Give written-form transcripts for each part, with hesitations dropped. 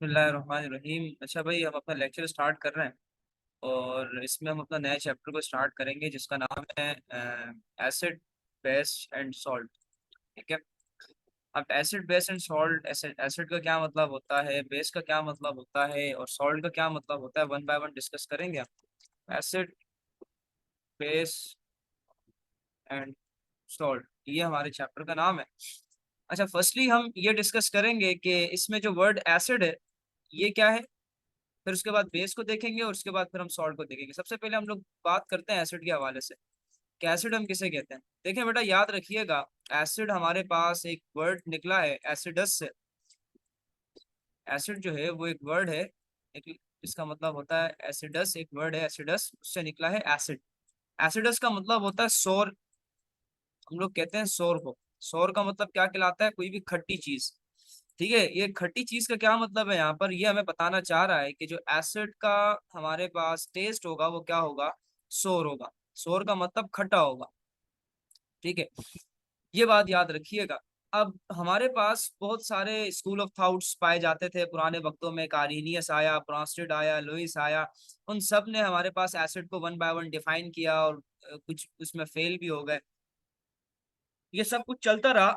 बिस्मिल्लाहिर्रहमानिर्रहीम। अच्छा भाई, हम अपना लेक्चर स्टार्ट कर रहे हैं और इसमें हम अपना नया चैप्टर को स्टार्ट करेंगे जिसका नाम है एसिड, बेस एंड सॉल्ट। ठीक है। अब acid, base and salt, acid का क्या मतलब होता है, बेस का क्या मतलब होता है और सॉल्ट का क्या मतलब होता है, वन बाय वन डिस्कस करेंगे हम। एसिड, बेस एंड सॉल्ट, ये हमारे चैप्टर का नाम है। अच्छा, फर्स्टली हम ये डिस्कस करेंगे कि इसमें जो वर्ड एसिड है ये क्या है, फिर उसके बाद बेस को देखेंगे और उसके बाद फिर हम सॉल्ट को देखेंगे। सबसे पहले हम लोग बात करते हैं एसिड के हवाले से कि एसिड हम किसे कहते हैं। देखें बेटा, याद रखिएगा, एसिड हमारे पास एक वर्ड निकला है एसिडस से। एसिड जो है वो एक वर्ड है, एक इसका मतलब होता है एसिडस, एक वर्ड है एसिडस, उससे निकला है एसिड। एसिडस का मतलब होता है सोर। हम लोग कहते हैं सोर को। सोर का मतलब क्या कहलाता है, कोई भी खट्टी चीज। ठीक है, ये खट्टी चीज का क्या मतलब है, यहाँ पर ये हमें बताना चाह रहा है कि जो एसिड का हमारे पास टेस्ट होगा वो क्या होगा, सोर होगा। सोर का मतलब खट्टा होगा। ठीक है, ये बात याद रखिएगा। अब हमारे पास बहुत सारे स्कूल ऑफ थॉट्स पाए जाते थे पुराने वक्तों में। आर्हीनियस आया, ब्रॉन्स्टेड आया, लुईस आया। उन सब ने हमारे पास एसिड को वन बाय वन डिफाइन किया और कुछ उसमें फेल भी हो गए। ये सब कुछ चलता रहा।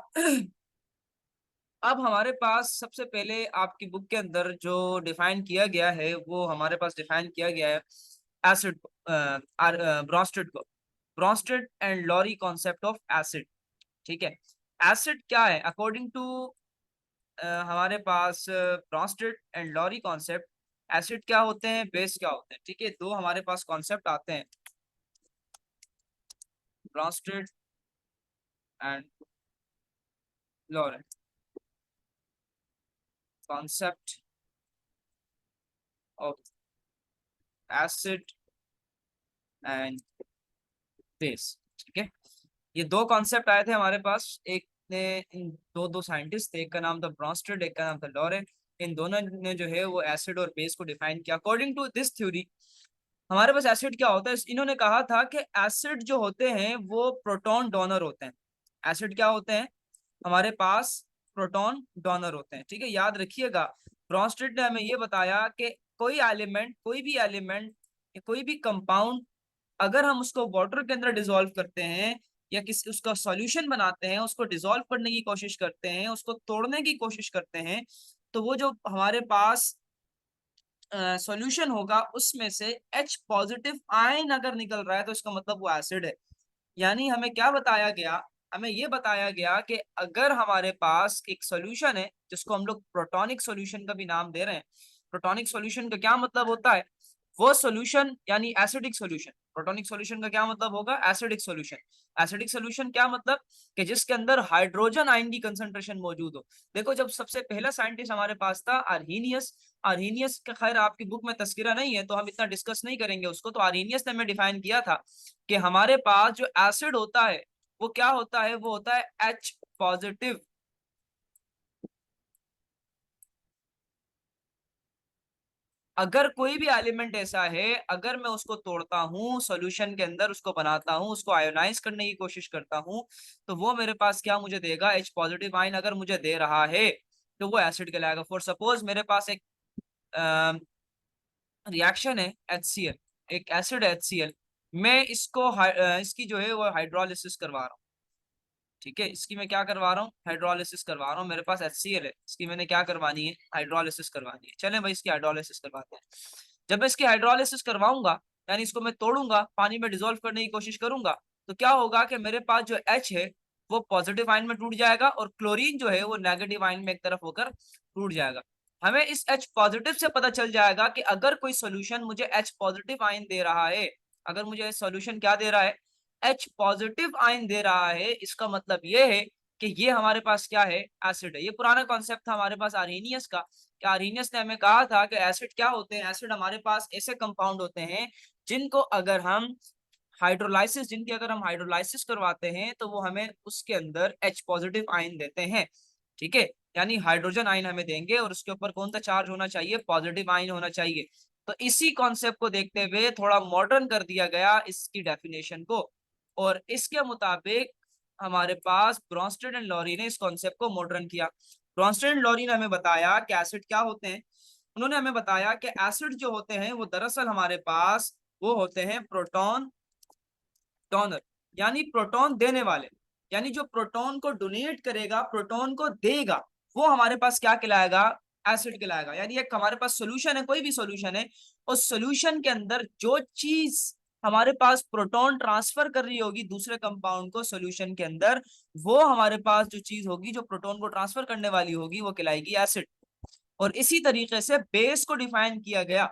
अब हमारे पास सबसे पहले आपकी बुक के अंदर जो डिफाइन किया गया है वो हमारे पास डिफाइन किया गया है एसिड को, ब्रॉन्स्टेड को। Bronsted and Lowry concept of acid. ठीक है, एसिड क्या है अकॉर्डिंग टू हमारे पास Bronsted and Lowry concept. Acid क्या होते हैं, बेस क्या होते हैं। ठीक है, दो हमारे पास कॉन्सेप्ट आते हैं, Bronsted and Lowry concept of acid and base. ठीक है, ये दो कॉन्सेप्ट आए थे हमारे पास। एक ने, इन दो दो साइंटिस्ट थे, एक का नाम था ब्रॉन्स्टेड, एक का नाम था लॉरे। इन दोनों ने जो है वो एसिड और बेस को डिफाइन किया। अकॉर्डिंग टू दिस थ्योरी हमारे पास एसिड क्या होता है, इन्होंने कहा था कि एसिड जो होते हैं वो प्रोटॉन डोनर होते हैं। एसिड क्या होते हैं, हमारे पास प्रोटॉन डोनर होते हैं। ठीक है, याद रखिएगा, ब्रॉन्स्टेड ने हमें ये बताया कि कोई एलिमेंट, कोई भी एलिमेंट, कोई भी कंपाउंड, अगर हम उसको वाटर के अंदर डिसॉल्व करते हैं या किसी उसका सॉल्यूशन बनाते हैं, उसको डिसॉल्व करने की कोशिश करते हैं, उसको तोड़ने की कोशिश करते हैं, तो वो जो हमारे पास सॉल्यूशन होगा उसमें से H पॉजिटिव आयन अगर निकल रहा है तो इसका मतलब वो एसिड है। यानी हमें क्या बताया गया, हमें ये बताया गया कि अगर हमारे पास एक सॉल्यूशन है जिसको हम लोग प्रोटॉनिक सॉल्यूशन का भी नाम दे रहे हैं। प्रोटॉनिक सॉल्यूशन का क्या मतलब होता है, वो सॉल्यूशन यानी एसिडिक सॉल्यूशन। प्रोटॉनिक सॉल्यूशन का क्या मतलब होगा, एसिडिक सॉल्यूशन। एसिडिक सॉल्यूशन क्या मतलब, कि जिसके अंदर हाइड्रोजन आयन की कंसंट्रेशन मौजूद हो। देखो, जब सबसे पहला साइंटिस्ट हमारे पास था आर्हीनियस। आर्हीनियस का खैर आपकी बुक में तस्करा नहीं है तो हम इतना डिस्कस नहीं करेंगे उसको। तो आर्हीनियस ने हमें डिफाइन किया था कि हमारे पास जो एसिड होता है वो क्या होता है, वो होता है H पॉजिटिव। अगर कोई भी एलिमेंट ऐसा है, अगर मैं उसको तोड़ता हूँ सॉल्यूशन के अंदर, उसको बनाता हूँ, उसको आयोनाइज करने की कोशिश करता हूँ, तो वो मेरे पास क्या मुझे देगा, H पॉजिटिव आयन अगर मुझे दे रहा है तो वो एसिड कहलाएगा। फॉर सपोज मेरे पास एक रिएक्शन है HCl, एक एसिड HCl। मैं इसको इसकी जो है वो हाइड्रोलिसिस करवा रहा हूँ। ठीक है, इसकी मैं क्या करवा रहा हूँ, हाइड्रोलिसिस करवा रहा हूँ। मेरे पास HCl है, इसकी मैंने क्या करवानी है, हाइड्रोलिसिस करवानी है। चलें भाई, इसकी हाइड्रोलिसिस करवाते हैं। जब मैं इसकी हाइड्रोलिसिस करवाऊंगा, यानी इसको मैं तोड़ूंगा, पानी में डिसॉल्व करने की कोशिश करूंगा, तो क्या होगा कि मेरे पास जो H है वो पॉजिटिव आयन में टूट जाएगा और क्लोरीन जो है वो नेगेटिव आयन में एक तरफ होकर टूट जाएगा। हमें इस H पॉजिटिव से पता चल जाएगा कि अगर कोई सोल्यूशन मुझे H पॉजिटिव आयन दे रहा है, अगर मुझे सोल्यूशन क्या दे रहा है, H पॉजिटिव आयन दे रहा है, इसका मतलब ये है कि ये हमारे पास क्या है, एसिड है। ये पुराना कॉन्सेप्ट था हमारे पास आर्हीनियस का। कि आर्हीनियस ने हमें कहा था कि एसिड क्या होते हैं, एसिड हमारे पास ऐसे कंपाउंड होते हैं जिनको अगर हम हाइड्रोलाइसिस, जिनकी अगर हम हाइड्रोलाइसिस करवाते हैं तो वो हमें उसके अंदर H पॉजिटिव आयन देते हैं। ठीक है, यानी हाइड्रोजन आयन हमें देंगे और उसके ऊपर कौन सा चार्ज होना चाहिए, पॉजिटिव आयन होना चाहिए। तो इसी कॉन्सेप्ट को देखते हुए थोड़ा मॉडर्न कर दिया गया इसकी डेफिनेशन को, और इसके मुताबिक हमारे पास ब्रॉन्स्टेड एंड लॉरी ने इस कॉन्सेप्ट को मॉडर्न किया। ब्रॉन्स्टेड एंड लॉरी ने हमें बताया कि एसिड क्या होते हैं। उन्होंने हमें बताया कि एसिड जो होते हैं वो दरअसल हमारे पास वो होते हैं प्रोटॉन डोनर, यानी प्रोटॉन देने वाले, यानी जो प्रोटॉन को डोनेट करेगा, प्रोटॉन को देगा, वो हमारे पास क्या कहलाएगा, एसिड कहलाएगा। यानी एक हमारे पास सॉल्यूशन है, कोई भी सॉल्यूशन है, उस सॉल्यूशन के अंदर जो चीज हमारे पास प्रोटॉन ट्रांसफर कर रही होगी दूसरे कंपाउंड को सॉल्यूशन के अंदर, वो हमारे पास जो चीज होगी जो प्रोटॉन को ट्रांसफर करने वाली होगी वो कहलाएगी एसिड। और इसी तरीके से बेस को डिफाइन किया गया।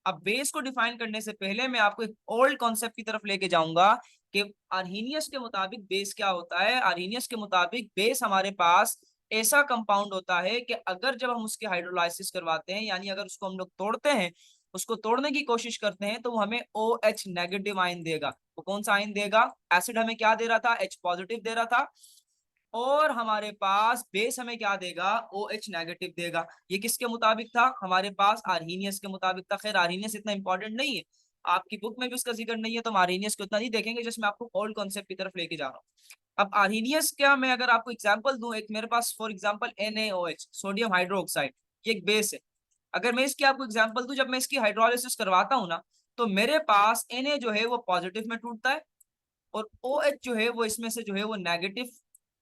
अब बेस को डिफाइन करने से पहले मैं आपको एक ओल्ड कॉन्सेप्ट की तरफ लेके जाऊंगा कि आर्हीनियस के मुताबिक बेस क्या होता है। आर्हीनियस के मुताबिक बेस हमारे पास ऐसा कंपाउंड होता है कि अगर जब हम उसकी हाइड्रोलाइसिस करवाते हैं, यानी अगर उसको हम लोग तोड़ते हैं, उसको तोड़ने की कोशिश करते हैं, तो वो हमें OH नेगेटिव आयन देगा। वो कौन सा आयन देगा? एसिड हमें क्या दे रहा था? H पॉजिटिव दे रहा था। और हमारे पास बेस हमें क्या देगा? OH नेगेटिव देगा। ये किसके मुताबिक था? हमारे पास आर्हीनियस के मुताबिक था। खैर आर्हीनियस इतना इंपॉर्टेंट नहीं है, आपकी बुक में भी उसका जिक्र नहीं है, तो हम आर्हीनियस को उतना नहीं देखेंगे, जिसमें आपको ओल्ड कॉन्सेप्ट की तरफ लेके जा रहा हूँ। अब आर्हीनियस क्या, मैं अगर आपको एग्जांपल दूं, एक मेरे पास for example NaOH, sodium hydroxide, ये एक बेस है। अगर मैं इसकी आपको एग्जांपल दूं, जब मैं इसकी हाइड्रोलिसिस करवाता हूं ना, तो मेरे पास Na जो है वो पॉजिटिव में टूटता है, और OH जो है वो इसमें से जो है वो नेगेटिव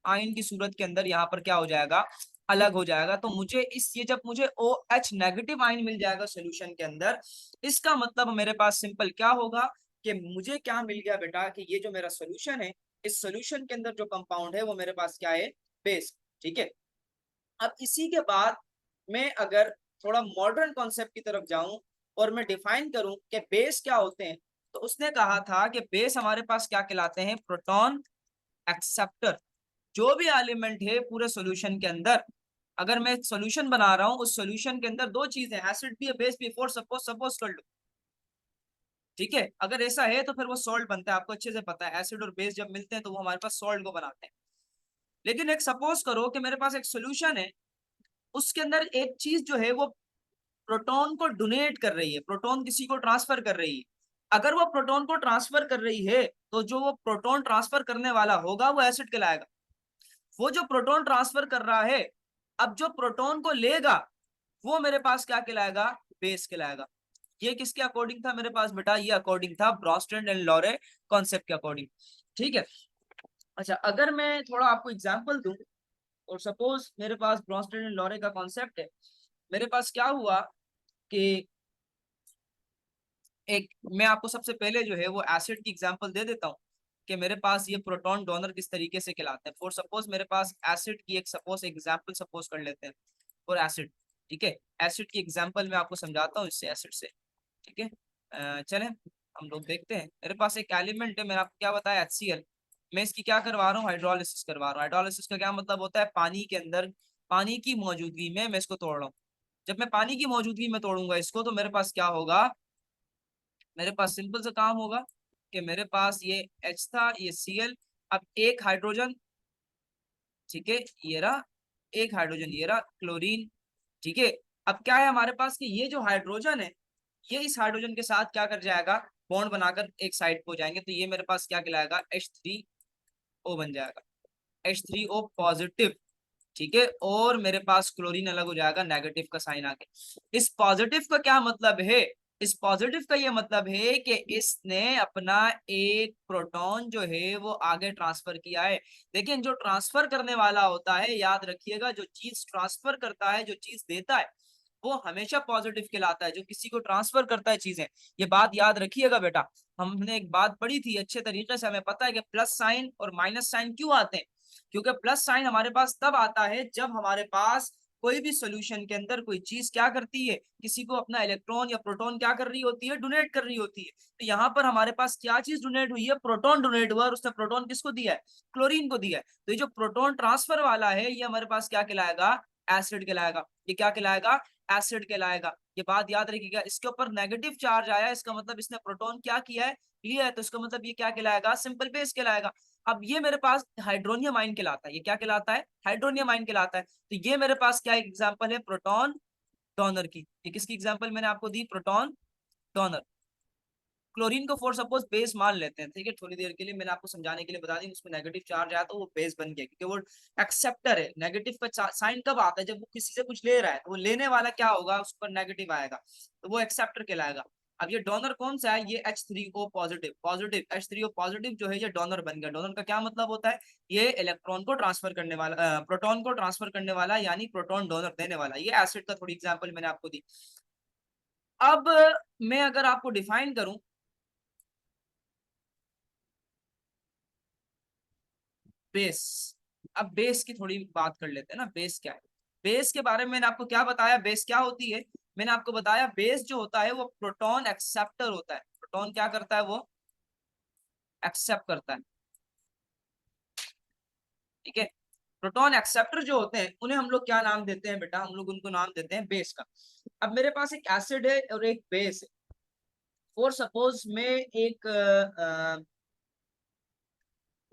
आयन की सूरत के अंदर यहाँ पर क्या हो जाएगा? अलग हो जाएगा। तो मुझे ये जब मुझे OH नेगेटिव आयन मिल जाएगा सोल्यूशन के अंदर, इसका मतलब मेरे पास सिंपल क्या होगा कि मुझे क्या मिल गया बेटा, कि ये जो मेरा सोल्यूशन है, इस सोल्यूशन के अंदर जो कंपाउंड है वो मेरे पास क्या है? बेस। ठीक है। अब इसी के बाद मैं अगर थोड़ा मॉडर्न कॉन्सेप्ट की तरफ जाऊं और मैं डिफाइन करूं कि बेस क्या होते हैं, तो उसने कहा था कि बेस हमारे पास क्या कहलाते हैं? Proton acceptor. जो भी एलिमेंट है पूरे सॉल्यूशन के अंदर, अगर मैं सॉल्यूशन बना रहा हूं, उस सॉल्यूशन के अंदर दो चीजें, एसिड भी है बेस भी, फॉर सपोज सपोज कर लो, ठीक है, अगर ऐसा है तो फिर वो सॉल्ट बनता है। आपको अच्छे से पता है एसिड और बेस जब मिलते हैं तो वो हमारे पास सॉल्ट को बनाते हैं। लेकिन एक सपोज करो कि मेरे पास एक सोल्यूशन है, उसके अंदर एक चीज जो है वो प्रोटॉन को डोनेट कर रही है, प्रोटॉन किसी को ट्रांसफर कर रही है। अगर वो प्रोटॉन को ट्रांसफर कर रही है, तो जो वो प्रोटॉन ट्रांसफर करने वाला होगा वो एसिड कहलाएगा। वो जो प्रोटॉन ट्रांसफर कर रहा है, अब जो प्रोटॉन को लेगा वो मेरे पास क्या कहलाएगा? बेस कहलाएगा। ये किसके अकॉर्डिंग था मेरे पास बेटा? ये अकॉर्डिंग था ब्रॉन्स्टेड एंड लॉरे कॉन्सेप्ट के अकॉर्डिंग। ठीक है। अच्छा, अगर मैं थोड़ा आपको एग्जांपल दूं, और सपोज मेरे पास ब्रॉन्स्टेड एंड लॉरे का कॉन्सेप्ट है, मेरे पास क्या हुआ कि एक, मैं आपको सबसे पहले जो है वो एसिड की एग्जांपल दे देता हूँ कि मेरे पास ये प्रोटॉन डोनर किस तरीके से कहलाते हैं। फॉर सपोज मेरे पास एसिड की एक सपोज एग्जांपल सपोज कर लेते हैं फॉर एसिड। ठीक है, एसिड की एग्जांपल मैं आपको समझाता हूँ इससे, एसिड से। ठीक है, चलें हम लोग देखते हैं। मेरे पास एक एलिमेंट है, मैंने आपको क्या बताया? HCl। मैं इसकी क्या करवा रहा हूँ? हाइड्रोलिसिस करवा रहा हूँ। हाइड्रोलिसिस का क्या मतलब होता है? पानी के अंदर, पानी की मौजूदगी में मैं इसको तोड़ रहा हूँ। जब मैं पानी की मौजूदगी में तोड़ूंगा इसको, तो मेरे पास क्या होगा? मेरे पास सिंपल सा काम होगा कि मेरे पास ये H था, ये Cl, अब एक हाइड्रोजन, ठीक है, ये रहा एक हाइड्रोजन, ये रहा क्लोरीन। ठीक है। अब क्या है हमारे पास कि ये जो हाइड्रोजन है, ये इस हाइड्रोजन के साथ क्या कर जाएगा? बॉन्ड बनाकर एक साइड पे हो जाएंगे, तो ये मेरे पास क्या कहलाएगा? H3O बन जाएगा, H3O पॉजिटिव। ठीक है, और मेरे पास क्लोरीन अलग हो जाएगा, नेगेटिव का साइन आके। इस पॉजिटिव का क्या मतलब है? इस पॉजिटिव का ये मतलब है कि इसने अपना एक प्रोटॉन जो है वो आगे ट्रांसफर किया है। लेकिन जो ट्रांसफर करने वाला होता है, याद रखिएगा, जो चीज ट्रांसफर करता है, जो चीज देता है, वो हमेशा पॉजिटिव कहलाता है। जो किसी को ट्रांसफर करता है चीजें, ये बात याद रखिएगा बेटा। हमने एक बात पढ़ी थी अच्छे तरीके से, हमें पता है कि प्लस साइन और माइनस साइन क्यों आते हैं। क्योंकि प्लस साइन हमारे पास तब आता है जब हमारे पास कोई भी सॉल्यूशन के अंदर कोई चीज क्या करती है, किसी को अपना इलेक्ट्रॉन या प्रोटॉन क्या कर रही होती है? डोनेट कर रही होती है। तो यहाँ पर हमारे पास क्या चीज डोनेट हुई है? प्रोटॉन डोनेट हुआ, और उसने प्रोटॉन किसको दिया है? क्लोरीन को दिया है। तो ये जो प्रोटॉन ट्रांसफर वाला है, ये हमारे पास क्या कहलाएगा? एसिड कहलाएगा। ये क्या कहलाएगा? एसिड कहलाएगा। ये बात याद रखिएगा। इसके ऊपर नेगेटिव चार्ज आया, इसका मतलब इसने प्रोटॉन क्या किया है? लिया है। तो इसका मतलब ये क्या कहलाएगा? सिंपल बेस कहलाएगा। अब ये मेरे पास हाइड्रोनियम आयन कहलाता है। ये क्या कहलाता है? हाइड्रोनियम आयन कहलाता है। तो ये मेरे पास क्या एग्जांपल है? प्रोटॉन डोनर की। ये किसकी एग्जांपल मैंने आपको दी? Proton donor. क्लोरीन को फॉर सपोज बेस मान लेते हैं, ठीक है, थोड़ी देर के लिए मैंने आपको समझाने के लिए बता दी, उसमें नेगेटिव चार्ज आया तो वो बेस बन गया, क्योंकि वो एक्सेप्टर है। नेगेटिव का साइन कब आता है, जब वो किसी से कुछ ले रहा है, तो वो लेने वाला क्या होगा, उस पर नेगेटिव आएगा, तो वो एक्सेप्टर कहलाएगा। अब ये डोनर कौन सा है, ये H3O positive, positive H3O positive जो है ये डोनर बन गया। डोनर का क्या मतलब होता है, ये इलेक्ट्रॉन को ट्रांसफर करने वाला, प्रोटॉन को ट्रांसफर करने वाला, यानी प्रोटॉन डोनर देने वाला। ये एसिड का थोड़ी एग्जांपल मैंने आपको दी। अब मैं अगर आपको डिफाइन करूं बेस, अब बेस की थोड़ी बात कर लेते हैं ना, बेस क्या है। बेस के बारे में मैंने आपको क्या बताया, बेस क्या होती है, मैंने आपको बताया बेस जो होता है वो प्रोटॉन एक्सेप्टर होता है। प्रोटॉन क्या करता है, वो एक्सेप्ट करता है, ठीक है। प्रोटॉन एक्सेप्टर जो होते हैं उन्हें हम लोग क्या नाम देते हैं बेटा, हम लोग उनको नाम देते हैं बेस का। अब मेरे पास एक एसिड है और एक बेस है। फॉर सपोज मैं एक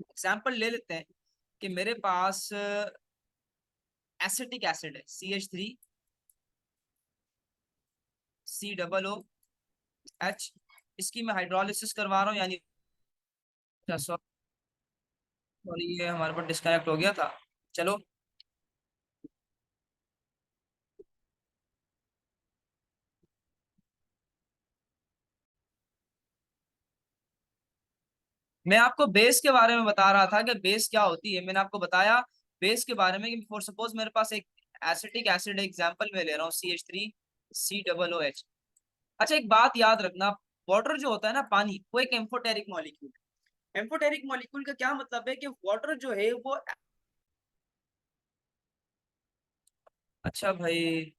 एग्जांपल ले लेते हैं कि मेरे पास एसिटिक एसिड है CH3COOH। इसकी मैं हाइड्रोलिसिस करवा रहा हूँ, यानी सॉरी ये हमारे पास डिस्कनेक्ट हो गया था। चलो, मैं आपको बेस के बारे में बता रहा था कि बेस क्या होती है। मैंने आपको बताया बेस के बारे में कि फॉर सपोज मेरे पास एक एसिटिक एसिड एग्जांपल में ले रहा हूँ CH3COOH। अच्छा, एक बात याद रखना, वाटर जो होता है ना, पानी, वो एक एम्फोटेरिक मॉलिक्यूल है। एम्फोटेरिक मॉलिक्यूल का क्या मतलब है कि वाटर जो है वो, अच्छा भाई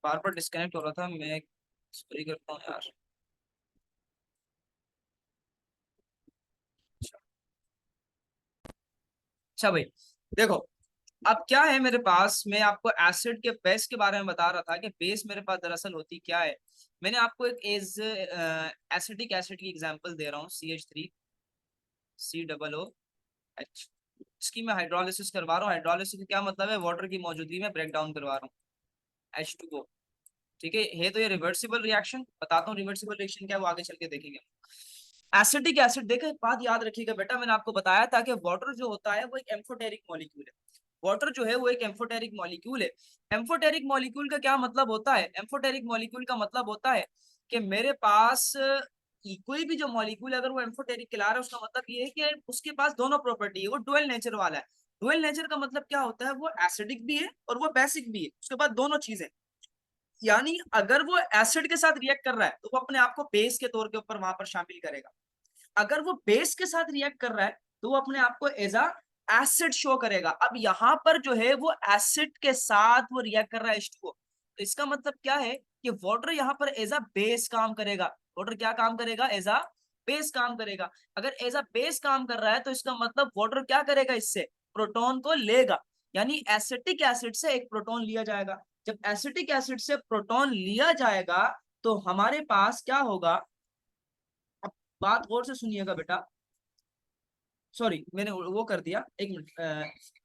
बार बार डिस्कनेक्ट हो रहा था, मैं सॉरी करता हूँ यार। अच्छा भाई देखो, अब क्या है मेरे पास, मैं आपको एसिड के बेस के बारे में बता रहा था कि बेस मेरे पास दरअसल होती क्या है। मैंने आपको एक एज एसिडिक एसिड की एग्जांपल दे रहा हूँ CH3COOH। इसकी मैं हाइड्रोलिसिस करवा रहा हूँ। हाइड्रोलिसिस का क्या मतलब है, वाटर की मौजूदगी में ब्रेक डाउन करवा रहा हूँ H2O, ठीक है तो ये रिवर्सिबल रिएक्शन, बताता हूँ रिवर्सिबल रिएक्शन क्या है, वो आगे चल के देखेंगे। एसिडिक एसिड, देखो एक बात याद रखिएगा बेटा, मैंने आपको बताया था कि वाटर जो होता है वो एक एम्फोटेरिक मॉलिक्यूल है। वाटर जो है वो एक एम्फोटेरिक मॉलिक्यूल है। एम्फोटेरिक मॉलिक्यूल का क्या मतलब होता है, एम्फोटेरिक मॉलिक्यूल का मतलब होता है कि मेरे पास कोई भी जो मॉलिक्यूल अगर वो एम्फोटेरिक कहला रहा है, उसका मतलब ये है कि उसके पास दोनों प्रॉपर्टी है, वो डुअल नेचर वाला है। डुअल नेचर का मतलब क्या होता है, वो एसिडिक भी है और वो बेसिक भी है, उसके बाद दोनों चीजें। यानी अगर वो एसिड के साथ रिएक्ट कर रहा है तो वो अपने आप को बेस के तौर के ऊपर वहां पर शामिल करेगा। अगर वो बेस के साथ रिएक्ट कर रहा है तो वो अपने आप को एज अ एसिड शो करेगा। अब यहाँ पर जो है वो एसिड के साथ वो रिएक्ट कर रहा है H2O, तो इसका मतलब क्या है कि वाटर यहाँ पर एज अ बेस काम करेगा। वाटर क्या काम करेगा, एज अ बेस काम करेगा। अगर एज अ बेस काम कर रहा है तो इसका मतलब वाटर क्या करेगा, इससे प्रोटॉन को लेगा, यानी एसिटिक एसिड से एक प्रोटॉन लिया जाएगा। जब एसिटिक एसिड से प्रोटॉन लिया जाएगा तो हमारे पास क्या होगा, अब बात गौर से सुनिएगा बेटा, सॉरी मैंने वो कर दिया, एक मिनट।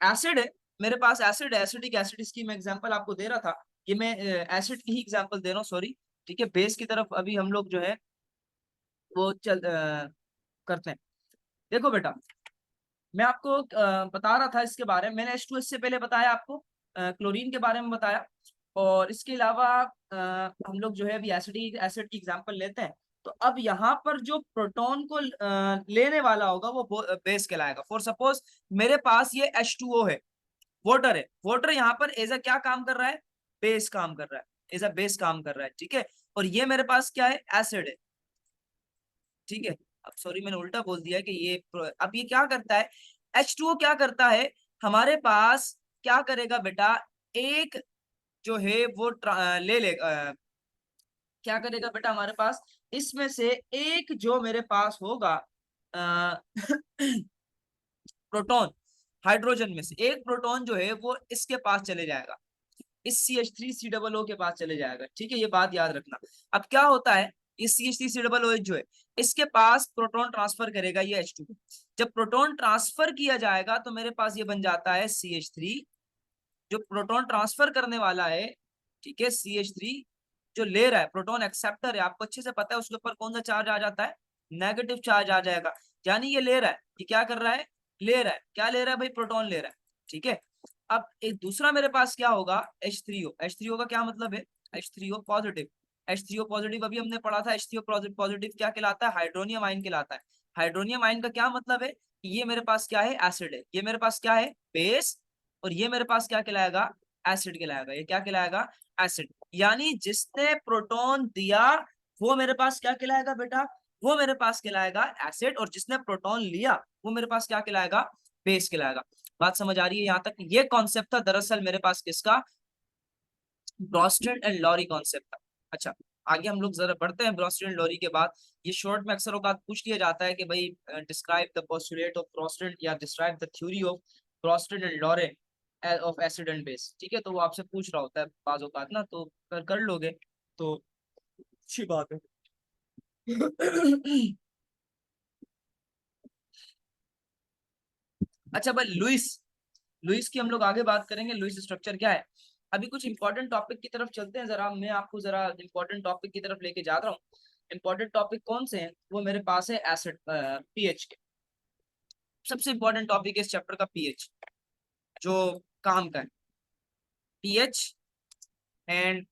एसिड है मेरे पास, एसिड है, एसिडिक एसिड, इसकी मैं एग्जांपल आपको दे रहा था, ये मैं एसिड की ही एग्जांपल दे रहा हूँ, सॉरी, ठीक है। बेस की तरफ अभी हम लोग जो है वो करते हैं। देखो बेटा, मैं आपको बता रहा था इसके बारे में, मैंने H2S से पहले बताया आपको, क्लोरीन के बारे में बताया, और इसके अलावा हम लोग जो है अभी एसिडिक एसिड की एग्जांपल लेते हैं। तो अब यहाँ पर जो प्रोटॉन को लेने वाला होगा वो बेस कहलाएगा। फॉर सपोज मेरे पास ये H2O है, वाटर है, वाटर यहाँ पर एज अ क्या काम कर रहा है, बेस काम कर रहा है, एज अ बेस काम कर रहा है, ठीक है। और ये मेरे पास क्या है, एसिड है, ठीक है। अब सॉरी मैंने उल्टा बोल दिया कि ये अब ये क्या करता है, H2O क्या करता है, हमारे पास क्या करेगा बेटा, एक जो है वो ले ले क्या करेगा बेटा, हमारे पास इसमें से एक जो मेरे पास होगा प्रोटॉन, हाइड्रोजन में से एक प्रोटॉन जो है वो इसके पास चले जाएगा, इस CH3COO के पास चले जाएगा, ठीक है, ये बात याद रखना। अब क्या होता है, इस CH3COOH जो है इसके पास प्रोटॉन ट्रांसफर करेगा ये H2। जब प्रोटॉन ट्रांसफर किया जाएगा तो मेरे पास ये बन जाता है CH3, जो प्रोटॉन ट्रांसफर करने वाला है, ठीक है, CH3 जो ले रहा है, प्रोटॉन एक्सेप्टर है, आपको अच्छे से पता है उसके ऊपर कौन सा चार्ज आ जाता है, नेगेटिव चार्ज आ जाएगा। यानी ये ले रहा है, ये क्या कर रहा है, ले रहा है, क्या ले रहा है भाई, प्रोटॉन ले रहा है। ठीक है, अब एक दूसरा मेरे पास क्या होगा, H3O। H3O का क्या मतलब है, H3O पॉजिटिव। H3O पॉजिटिव अभी हमने पढ़ा था, H3O पॉजिटिव क्या कहलाता है, हाइड्रोनियम आयन कहलाता है। हाइड्रोनियम आयन का क्या मतलब है, ये मेरे पास क्या है, एसिड है, ये मेरे पास क्या है, बेस, और ये मेरे पास क्या कहलाएगा, एसिड कहलाएगा। ये क्या कहलाएगा, एसिड। यानी जिसने प्रोटॉन दिया वो मेरे पास क्या कहलाएगा बेटा, वो मेरे पास कहलाएगा एसिड, और जिसने प्रोटॉन लिया वो मेरे पास क्या कहलाएगा, बेस कहलाएगा। बात समझ आ रही है यहाँ तक। ये कॉन्सेप्ट था दरअसल मेरे पास किसका, ब्रोस्टेड एंड लॉरी कॉन्सेप्ट था। अच्छा, आगे हम लोग जरा बढ़ते हैं ब्रोस्टेड एंड लॉरी के बाद। ये शॉर्ट में अक्सर औकात पूछ लिया जाता है कि भाई describe the postulate of Bronsted या describe the theory of Bronsted and Lowry of acid and base. ठीक है, तो वो आपसे पूछ रहा होता है बाज औकात ना, तो कर लोगे तो अच्छी बात है। अच्छा भाई, लुइस, लुइस की हम लोग आगे बात करेंगे, लुइस स्ट्रक्चर क्या है। अभी कुछ इंपॉर्टेंट टॉपिक की तरफ चलते हैं जरा, मैं आपको जरा इंपॉर्टेंट टॉपिक की तरफ लेके जा रहा हूँ। इंपॉर्टेंट टॉपिक कौन से हैं, वो मेरे पास है एसिड पीएच के। सबसे इंपॉर्टेंट टॉपिक है इस चैप्टर का पीएच, जो काम का है, पीएच एंड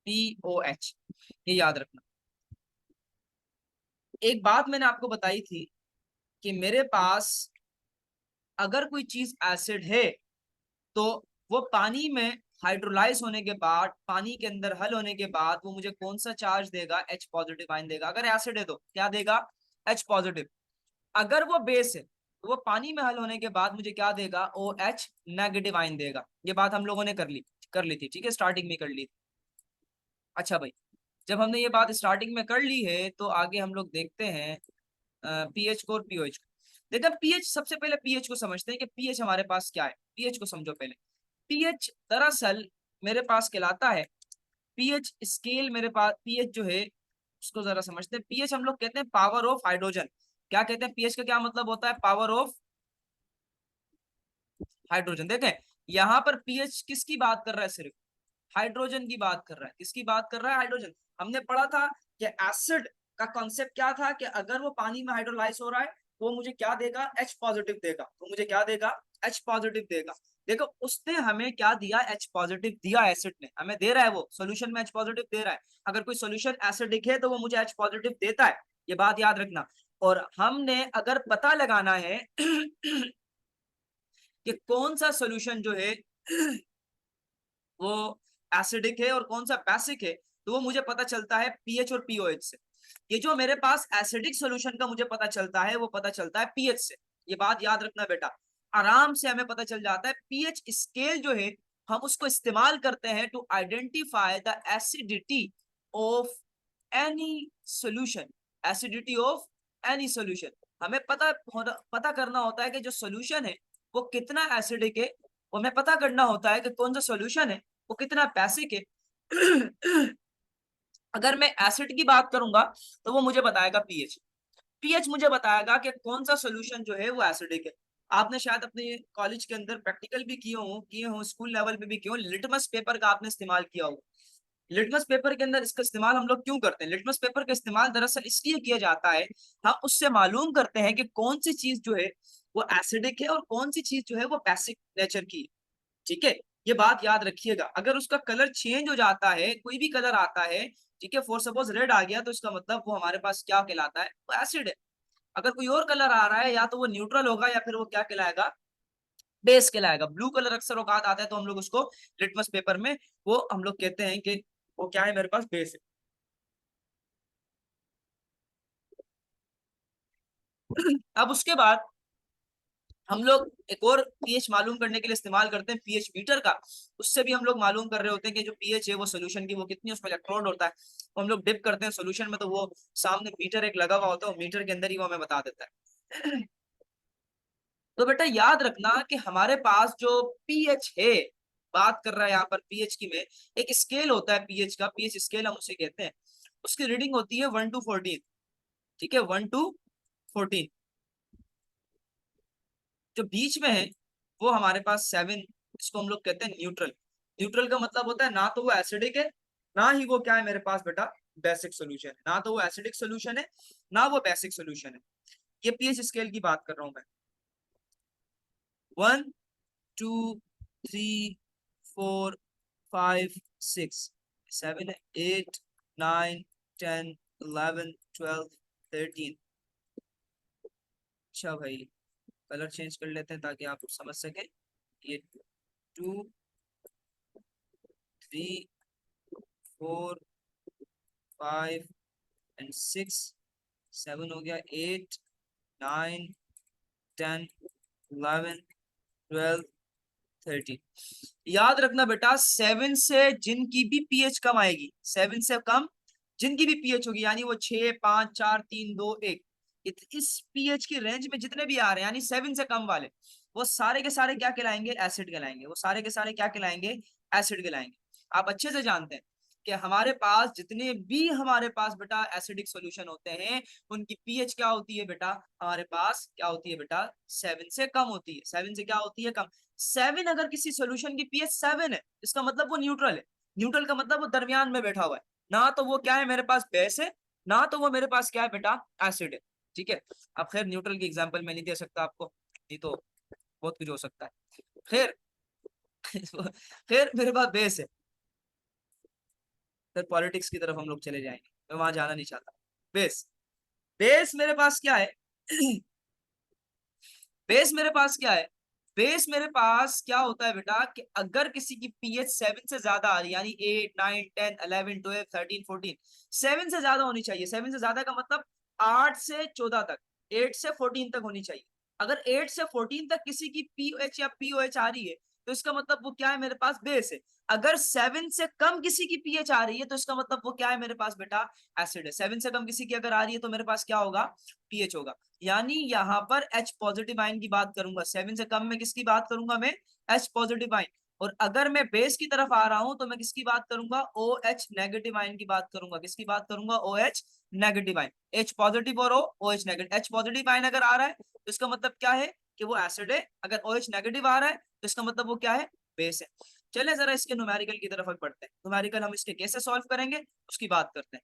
पीओएच, ये याद रखना। एक बात मैंने आपको बताई थी कि मेरे पास अगर कोई चीज एसिड है तो वो पानी में हाइड्रोलाइज होने के बाद, पानी के अंदर हल होने के बाद वो मुझे कौन सा चार्ज देगा, H पॉजिटिव आयन देगा। अगर एसिड है तो क्या देगा, H पॉजिटिव। अगर वो बेस है तो वो पानी में हल होने के बाद मुझे क्या देगा, OH नेगेटिव आयन देगा। ये बात हम लोगों ने कर ली थी, ठीक है, स्टार्टिंग में कर ली थी। अच्छा भाई, जब हमने ये बात स्टार्टिंग में कर ली है तो आगे हम लोग देखते हैं पीएच को और पीओएच को। देखो पीएच, सबसे पहले पीएच को समझते हैं कि पीएच हमारे पास क्या है। पीएच को समझो पहले। पीएच दरअसल मेरे पास कहलाता है, पीएच स्केल मेरे पास, पीएच जो है उसको जरा समझते हैं। पीएच हम लोग कहते हैं पावर ऑफ हाइड्रोजन। क्या कहते हैं, पीएच का क्या मतलब होता है, पावर ऑफ हाइड्रोजन। देखें यहाँ पर पीएच किसकी बात कर रहा है, सिर्फ हाइड्रोजन की बात कर रहा है। किसकी बात कर रहा है, हाइड्रोजन। हमने पढ़ा था कि एसिड का कॉन्सेप्ट क्या था, कि अगर वो पानी में हाइड्रोलाइज हो रहा है वो मुझे क्या देगा, H पॉजिटिव देगा। तो मुझे क्या देगा, H पॉजिटिव देगा। देखो उसने हमें क्या दिया, H पॉजिटिव दिया, एसिड ने हमें दे रहा है, वो सोल्यूशन में H पॉजिटिव दे रहा है। अगर कोई सोल्यूशन एसिडिक है तो वो मुझे H पॉजिटिव देता है, ये बात याद रखना। और हमने अगर पता लगाना है कि कौन सा सोल्यूशन जो है वो एसिडिक है और कौन सा बेसिक है, तो वो मुझे पता चलता है पीएच और पीओएच से। ये जो मेरे पास एसिडिक सॉल्यूशन का मुझे पता चलता है वो पता चलता है पीएच से। ये बात याद रखना बेटा, आराम से हमें पता चल जाता है। पीएच स्केल जो है हम उसको इस्तेमाल करते हैं to identify the acidity of any solution. Acidity of any solution, हमें पता करना होता है कि जो सॉल्यूशन है वो कितना एसिडिक है। वो हमें पता करना होता है कि कौन सा सॉल्यूशन है वो कितना बेसिक है। अगर मैं एसिड की बात करूंगा तो वो मुझे बताएगा पीएच। पीएच मुझे बताएगा कि कौन सा सॉल्यूशन जो है वो एसिडिक है। आपने शायद अपने कॉलेज के अंदर प्रैक्टिकल भी किए हो, स्कूल लेवल पे भी किए हो, लिटमस पेपर का आपने इस्तेमाल किया हो। लिटमस पेपर के अंदर इसका इस्तेमाल हम लोग क्यों करते हैं, लिटमस पेपर का इस्तेमाल दरअसल इसलिए किया जाता है, हम उससे मालूम करते हैं कि कौन सी चीज जो है वो एसिडिक है और कौन सी चीज जो है वो बेसिक नेचर की है। ठीक है, ये बात याद रखिएगा। अगर उसका कलर चेंज हो जाता है, कोई भी कलर आता है, ठीक है, फॉर सपोज रेड आ गया, तो इसका मतलब वो हमारे पास क्या कहलाता है, वो एसिड है। अगर कोई और कलर आ रहा है या तो वो न्यूट्रल होगा या फिर वो क्या कहलाएगा, बेस कहलाएगा। ब्लू कलर अक्सर औकात आता है तो हम लोग उसको लिटमस पेपर में वो हम लोग कहते हैं कि वो क्या है, मेरे पास बेस है। अब उसके बाद हम लोग एक और पीएच मालूम करने के लिए इस्तेमाल करते हैं पीएच मीटर का। उससे भी हम लोग मालूम कर रहे होते हैं कि जो पीएच है वो सोल्यूशन की वो कितनी, उसमें इलेक्ट्रोड होता है, तो हम लोग डिप करते हैं सोल्यूशन में, तो वो सामने मीटर एक लगा हुआ होता है, मीटर के अंदर ही वो हमें बता देता है। तो बेटा याद रखना कि हमारे पास जो पीएच है, बात कर रहा है यहाँ पर पीएच की, में एक स्केल होता है पीएच का, पीएच स्केल हम उसे कहते हैं। उसकी रीडिंग होती है 1 to 14। ठीक है, 1 to 14। जो बीच में है वो हमारे पास 7, इसको हम लोग कहते हैं न्यूट्रल। न्यूट्रल का मतलब होता है ना तो वो एसिडिक है, ना ही वो क्या है मेरे पास बेटा, बेसिक सोल्यूशन है, ना तो वो एसिडिक सोल्यूशन है ना वो बेसिक सोल्यूशन है। ये पीएच स्केल की बात कर रहा हूं मैं। 1 2 3 4 5 6 7 8 9 10 11 12 13। अच्छा भाई, कलर चेंज कर लेते हैं ताकि आप समझ सके। ये 2 3 4 5 एंड 6, 7 हो गया, 8 9 10 11 12 13। याद रखना बेटा, 7 से जिनकी भी पीएच कम आएगी, 7 से कम जिनकी भी पीएच होगी, यानी वो 6 5 4 3 2 1, इस पीएच की रेंज में जितने भी आ रहे हैं यानी 7 से कम वाले, वो सारे के सारे क्या कहलाएंगे? एसिड कहलाएंगे। वो सारे के सारे क्या कहलाएंगे? एसिड कहलाएंगे। आप अच्छे से जानते हैं कि हमारे पास जितने भी हमारे पास बेटा एसिडिक सॉल्यूशन होते हैं, उनकी पीएच क्या होती है बेटा? हमारे पास क्या होती है बेटा? 7 से कम होती है। 7 से क्या होती है? कम। 7 अगर किसी सॉल्यूशन की पीएच 7 है, इसका मतलब वो न्यूट्रल है। न्यूट्रल का मतलब वो दरमियान में बैठा हुआ है, ना तो वो क्या है मेरे पास बेस है, ना तो वो मेरे पास क्या है बेटा एसिड है। ठीक है। अब खैर न्यूट्रल की एग्जांपल मैं नहीं दे सकता आपको, नहीं तो बहुत कुछ हो सकता है। खैर खैर मेरे पास बेस है। फिर पॉलिटिक्स की तरफ हम लोग चले जाएंगे, मैं वहां जाना नहीं चाहता। बेस, बेस मेरे पास क्या है? बेस मेरे पास क्या है? बेस मेरे पास क्या होता है बेटा कि अगर किसी की पीएच 7 से ज्यादा आ रही है, यानी 8 9 10 11 12 13 14, 7 से ज्यादा होनी चाहिए। 7 से ज्यादा का मतलब 8 से 14 तक, 8 से 14 तक होनी चाहिए। अगर 8 से 14 तक किसी की पीएच या पीओएच आ रही है, तो इसका मतलब वो क्या है? मेरे पास बेस है। अगर 7 से कम किसी की पीएच आ रही है, तो इसका मतलब वो क्या है? मेरे पास बेटा एसिड है। 7 से कम किसी की अगर आ रही है, तो मेरे पास क्या होगा? पीएच होगा। यानी यहाँ पर H पॉजिटिव आयन की बात करूंगा। 7 से कम में किसकी बात करूंगा मैं? H positive ion. और अगर मैं बेस की तरफ आ रहा हूं तो मैं किसकी बात करूंगा? OH नेगेटिव आयन की बात करूंगा। किसकी बात करूंगा? OH negative ion. H positive और OH negative. H positive ion अगर आ रहा है तो इसका मतलब क्या है? कि वो एसिड है। अगर OH नेगेटिव आ रहा है तो इसका मतलब वो क्या है? बेस है। चले जरा इसके न्यूमेरिकल की तरफ बढ़ते हैं। न्यूमेरिकल हम इसके कैसे सॉल्व करेंगे उसकी बात करते हैं।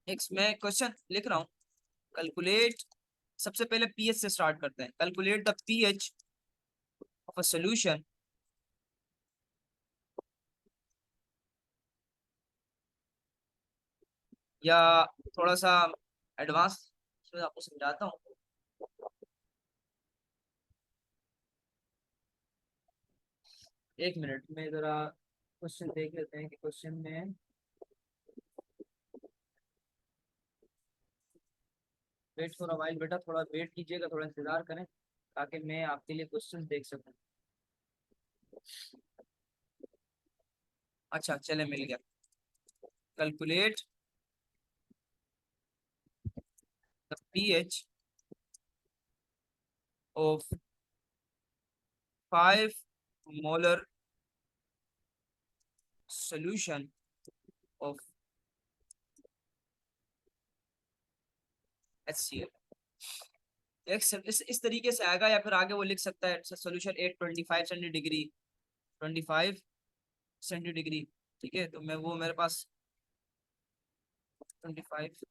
एक मैं क्वेश्चन लिख रहा हूँ। कैलकुलेट, सबसे पहले पीएच से स्टार्ट करते हैं। Calculate the pH of a solution या थोड़ा सा एडवांस में आपको समझाता हूँ। एक मिनट में जरा क्वेश्चन देख लेते हैं कि क्वेश्चन में, वेट फॉर अ व्हाइल बेटा, थोड़ा वेट कीजिएगा, थोड़ा इंतजार करें ताकि मैं आपके लिए क्वेश्चन देख सकूं। अच्छा चले, मिल गया। Calculate the pH of 5 molar solution of HCl। इस तरीके से आएगा, या फिर आगे वो लिख सकता है सोल्यूशन 825 सेंटीग्रेड, 25 सेंटीग्रेड। ठीक है, तो मैं वो मेरे पास 25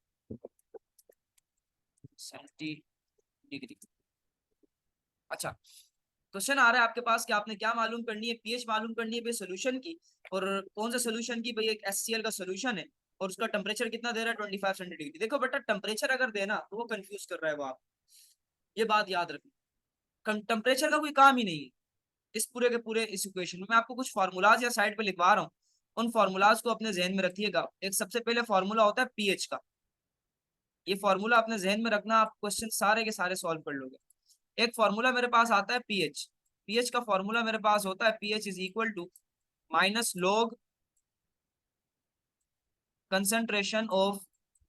सेंटीग्रेड। अच्छा, क्वेश्चन आ रहा है आपके पास कि आपने क्या मालूम करनी है? पीएच मालूम करनी है भाई सोल्यूशन की। और कौन सा सोल्यूशन की? भाई एक HCl का सोल्यूशन है और उसका टेम्परेचर कितना दे रहा है? 25 सेंटीग्रेड। देखो बेटा, टेम्परेचर अगर देना तो वो कंफ्यूज कर रहा है वो आप, ये बात याद रखना। टेम्परेचर का कोई काम ही नहीं है इस पूरे के पूरे इस इक्वेशन में। मैं आपको कुछ फार्मूलाज या साइड पे लिखवा रहा हूँ, उन फार्मूलाज को अपने जहन में रखिएगा। एक सबसे पहले फार्मूला होता है पीएच का। ये फार्मूला अपने जहन में रखना, आप क्वेश्चन सारे के सारे सॉल्व कर लोगे। एक फार्मूला मेरे पास आता है पीएच। पीएच का फार्मूला मेरे पास होता है pH is equal to minus log concentration of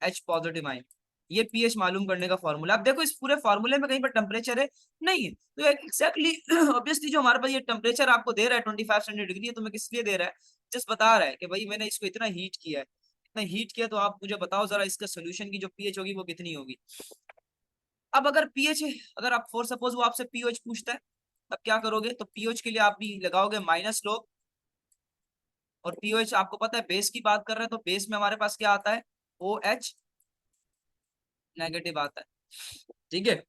H positive ion. ये पीएच मालूम करने का फॉर्मूला। अब देखो इस पूरे फॉर्मूले में कहीं पर टेम्परेचर है नहीं है, तो एग्जैक्टली ऑब्वियसली जो हमारे पास ये टेम्परेचर आपको दे रहा है 25 सेंटीग्रेड, ये तुम्हें किस लिए दे रहा है? जस्ट बता रहा है कि भाई मैंने इसको इतना हीट किया है, इतना हीट किया, तो आप मुझे बताओ जरा इसका सोल्यूशन की जो पीएच होगी वो कितनी होगी। अब अगर पीएच, अगर आप फॉर सपोज वो आपसे पीओएच पूछता है, तब क्या करोगे? तो पीओएच के लिए आप भी लगाओगे माइनस लोग, और पीओएच आपको पता है बेस की बात कर रहे हैं, तो बेस में हमारे पास क्या आता है? ओ एच नेगेटिव आता है। ठीक है,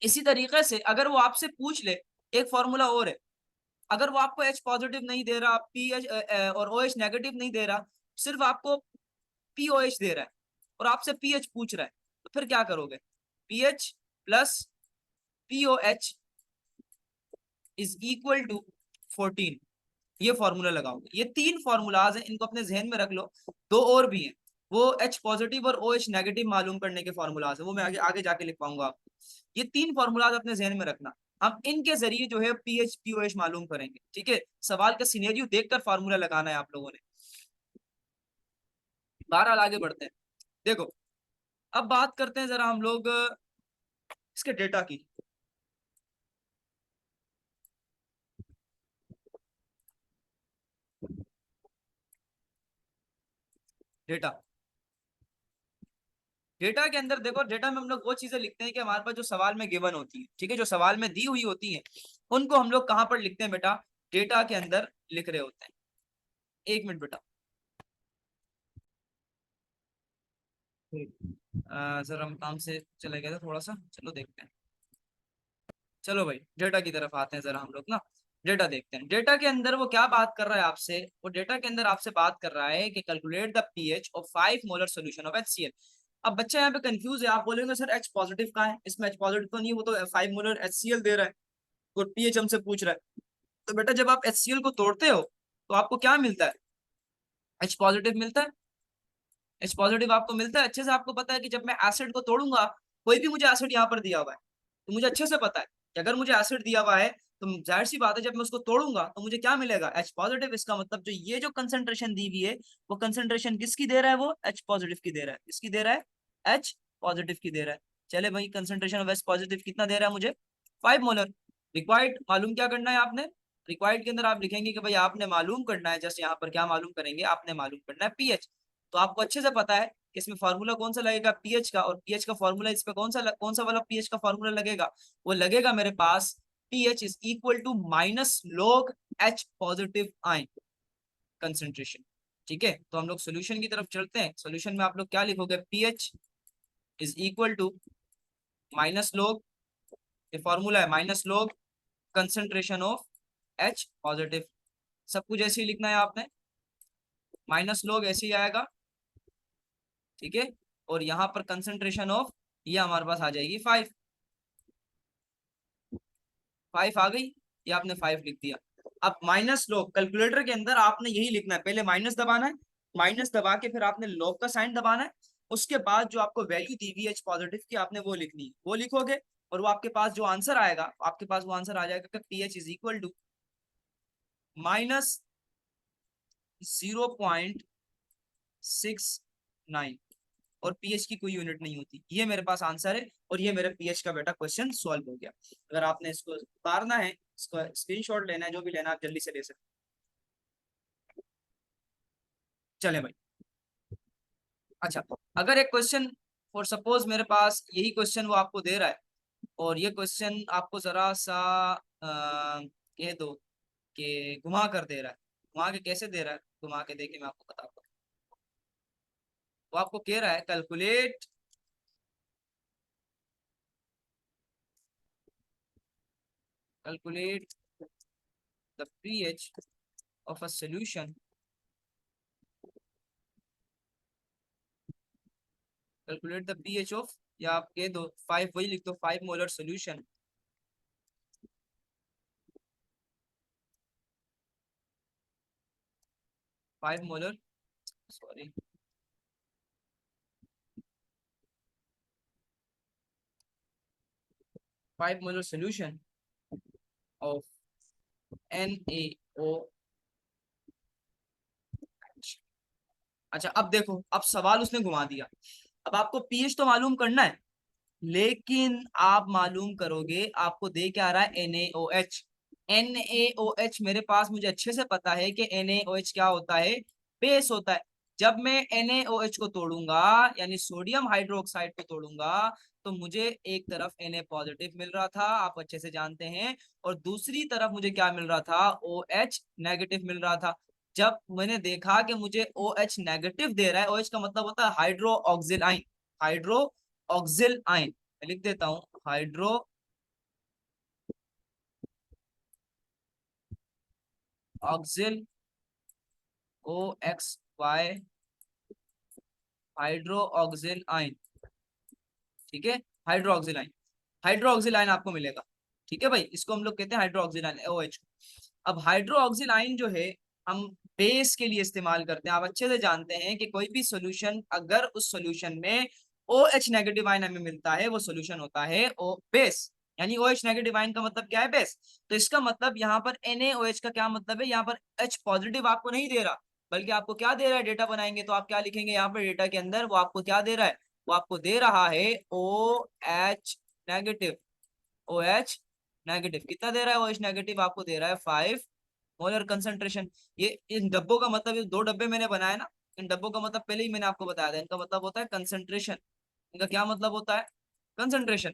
इसी तरीके से अगर वो आपसे पूछ ले, एक फॉर्मूला और है, अगर वो आपको एच पॉजिटिव नहीं दे रहा, पी एच और ओ एच नेगेटिव नहीं दे रहा, सिर्फ आपको पीओ एच दे रहा है और आपसे पीएच पूछ रहा है, तो फिर क्या करोगे? PH plus pOH is equal to 14, ये फॉर्मूला लगाओगे। ये 3 फॉर्मूलाज हैं, इनको अपने जहन में रख लो। 2 और भी हैं, वो एच पॉजिटिव और ओ एच नेगेटिव मालूम करने के फॉर्मूलाज है, वो मैं आगे आगे जाके लिख पाऊंगा आपको। ये 3 फॉर्मूलाज अपने जहन में रखना, हम इनके जरिए जो है पीएच पीओएच मालूम करेंगे। ठीक है, सवाल का सिनेरियो देखकर फॉर्मूला लगाना है आप लोगों ने। बहरहाल आगे बढ़ते हैं। देखो, अब बात करते हैं जरा हम लोग इसके डेटा की। डेटा, डेटा के अंदर देखो, डेटा में हम लोग वो चीजें लिखते हैं कि हमारे पास जो सवाल में गिवन होती है, ठीक है, जो सवाल में दी हुई होती है, उनको हम लोग कहाँ पर लिखते हैं बेटा? डेटा के अंदर लिख रहे होते हैं। एक मिनट बेटा, सर हम काम से चले गए थे थोड़ा सा, चलो देखते हैं। चलो भाई डेटा की तरफ आते हैं जरा हम लोग ना। डेटा देखते हैं, डेटा के अंदर वो क्या बात कर रहा है आपसे? वो डेटा के अंदर आपसे बात कर रहा है कि calculate the pH of 5 molar solution of HCl। अब बच्चा यहाँ पे कंफ्यूज है, आप बोलेंगे सर एच पॉजिटिव कहाँ है, इसमें एच पॉजिटिव तो नहीं, वो तो 5 मोलर HCl दे रहा है और पीएच हमसे पूछ रहा है। तो बेटा जब आप HCl को तोड़ते हो तो आपको क्या मिलता है? एच पॉजिटिव मिलता है। एच पॉजिटिव आपको मिलता है, अच्छे से आपको पता है कि जब मैं एसिड को तोड़ूंगा, कोई भी मुझे एसिड यहाँ पर दिया हुआ है, तो मुझे अच्छे से पता है कि अगर मुझे एसिड दिया हुआ है तो जाहिर सी बात है जब मैं उसको तोड़ूंगा तो मुझे क्या मिलेगा? H positive. इसका मतलब जो ये जो कंसेंट्रेशन दी हुई है, वो कंसेंट्रेशन किसकी दे रहा है? वो एच पॉजिटिव की दे रहा है। किसकी दे रहा है? एच पॉजिटिव की दे रहा है। चले भाई, कंसेंट्रेशन ऑफ एच पॉजिटिव कितना दे रहा है मुझे? 5 मोलर। रिक्वायर्ड मालूम क्या करना है आपने? रिक्वायर्ड के अंदर आप लिखेंगे कि भाई आपने मालूम करना है, जैसे यहाँ पर क्या मालूम करेंगे? आपने मालूम करना है पीएच। तो आपको अच्छे से पता है कि इसमें फार्मूला कौन सा लगेगा? पीएच का। और पीएच का फार्मूला इस पे कौन सा वाला पीएच का फार्मूला लगेगा? वो लगेगा मेरे पास pH is equal to minus log H positive ion concentration. ठीक है, तो हम लोग सोल्यूशन की तरफ चलते हैं। सोल्यूशन में आप लोग क्या लिखोगे? PH is equal to minus log, ये फॉर्मूला है, minus log concentration of H positive. सब कुछ ऐसे ही लिखना है आपने, माइनस लॉग ऐसे ही आएगा। ठीक है, और यहाँ पर कंसेंट्रेशन ऑफ, ये हमारे पास आ जाएगी 5। 5 आ गई, ये आपने 5 लिख दिया। अब माइनस लॉग, कैलकुलेटर के अंदर आपने यही लिखना है, पहले माइनस दबाना है, माइनस दबा के फिर आपने लॉग का साइन दबाना है। उसके बाद जो आपको वैल्यू दी हुई है एच पॉजिटिव की, आपने वो लिखनी है, वो लिखोगे और वो आपके पास जो आंसर आएगा, आपके पास वो आंसर आ जाएगा कि पीएच इज इक्वल टू -0.69, और पीएच की कोई यूनिट नहीं होती। ये मेरे पास आंसर है और ये मेरे पीएच का बेटा क्वेश्चन सॉल्व हो गया। अगर आपने इसको उतारना है, इसका स्क्रीनशॉट लेना है, जो भी लेना है आप जल्दी से ले सकते हैं। चले भाई, अच्छा, अगर एक क्वेश्चन फॉर सपोज मेरे पास यही क्वेश्चन वो आपको दे रहा है, और ये क्वेश्चन आपको जरा सा कह दो कि घुमा कर दे रहा है। घुमा के कैसे दे रहा है? घुमा के देखे मैं आपको बताता हूँ। वो आपको कह रहा है calculate the pH of a solution, calculate the pH of, या आप कह दो 5, वही लिख दो 5 molar solution, 5 molar, sorry, 5 molar solution of NaO। अच्छा, अब देखो, अब सवाल उसने घुमा दिया। अब आपको पीएच तो मालूम करना है, लेकिन आप मालूम करोगे, आपको दे क्या आ रहा है? NaOH। NaOH मेरे पास, मुझे अच्छे से पता है कि NaOH क्या होता है? बेस होता है। जब मैं NaOH को तोड़ूंगा, यानी सोडियम हाइड्रोक्साइड को तोड़ूंगा, तो मुझे एक तरफ Na पॉजिटिव मिल रहा था, आप अच्छे से जानते हैं, और दूसरी तरफ मुझे क्या मिल रहा था, OH नेगेटिव मिल रहा था। जब मैंने देखा कि मुझे OH नेगेटिव दे रहा है, OH का मतलब होता है हाइड्रो ऑक्सिल आइन, हाइड्रो ऑक्सिल आइन, लिख देता हूं हाइड्रो ऑक्सिल OXY, हाइड्रो ऑक्सिल आइन, ठीक है, हाइड्रो ऑक्सिल आइन, हाइड्रो ऑक्सिल आइन आपको मिलेगा, ठीक है भाई, इसको हम लोग कहते हैं हाइड्रो ऑक्सिल आइन, OH। अब हाइड्रो ऑक्सिल आइन जो है हम बेस के लिए इस्तेमाल करते हैं। आप अच्छे से जानते हैं कि कोई भी सोल्यूशन, अगर उस सोल्यूशन में OH नेगेटिव आयन हमें मिलता है, वो सोल्यूशन होता है ओ बेस, यानी OH नेगेटिव आयन का मतलब क्या है, बेस। तो इसका मतलब यहाँ पर NaOH का क्या मतलब है, यहाँ पर H पॉजिटिव आपको नहीं दे रहा, बल्कि आपको क्या दे रहा है, डेटा बनाएंगे तो आप क्या लिखेंगे यहाँ पर डेटा के अंदर, वो आपको क्या दे रहा है, वो आपको दे रहा है OH नेगेटिव, OH नेगेटिव कितना दे रहा है, OH नेगेटिव आपको दे रहा है 5 मोलर कंसंट्रेशन। ये इन डब्बों का मतलब, ये दो डब्बे मैंने बनाए ना, इन डब्बों का मतलब पहले ही मैंने आपको बताया था, इनका मतलब होता है कंसंट्रेशन। इनका क्या मतलब होता है, कंसंट्रेशन।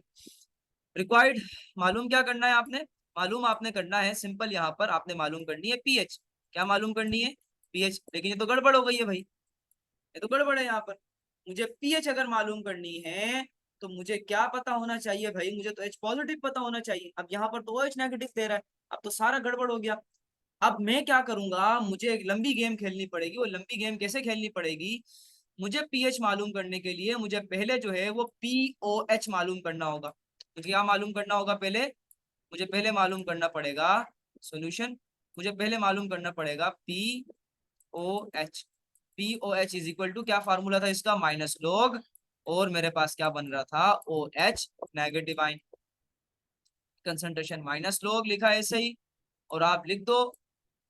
रिक्वायर्ड, मालूम क्या करना है आपने, मालूम आपने करना है सिंपल, यहाँ पर आपने मालूम करनी है पीएच। क्या मालूम करनी है, पीएच। लेकिन ये तो गड़बड़ हो गई है भाई, ये तो गड़बड़ है यहाँ पर। मुझे पीएच अगर मालूम करनी है तो मुझे क्या पता होना चाहिए भाई, मुझे तो एच पॉजिटिव पता होना चाहिए। अब यहाँ पर तो OH नेगेटिव दे रहा है, अब तो सारा गड़बड़ हो गया। अब मैं क्या करूंगा, मुझे एक लंबी गेम खेलनी पड़ेगी। वो लंबी गेम कैसे खेलनी पड़ेगी, मुझे पीएच मालूम करने के लिए मुझे पहले जो है वो POH मालूम करना होगा। तो क्या मालूम करना होगा पहले, मुझे पहले मालूम करना पड़ेगा सॉल्यूशन, मुझे पहले मालूम करना पड़ेगा POH। POH is equal to, क्या फार्मूला था इसका, माइनस लॉग, और मेरे पास क्या बन रहा था, OH negative ion, concentration minus log लिखा है ऐसे ही। और आप लिख दो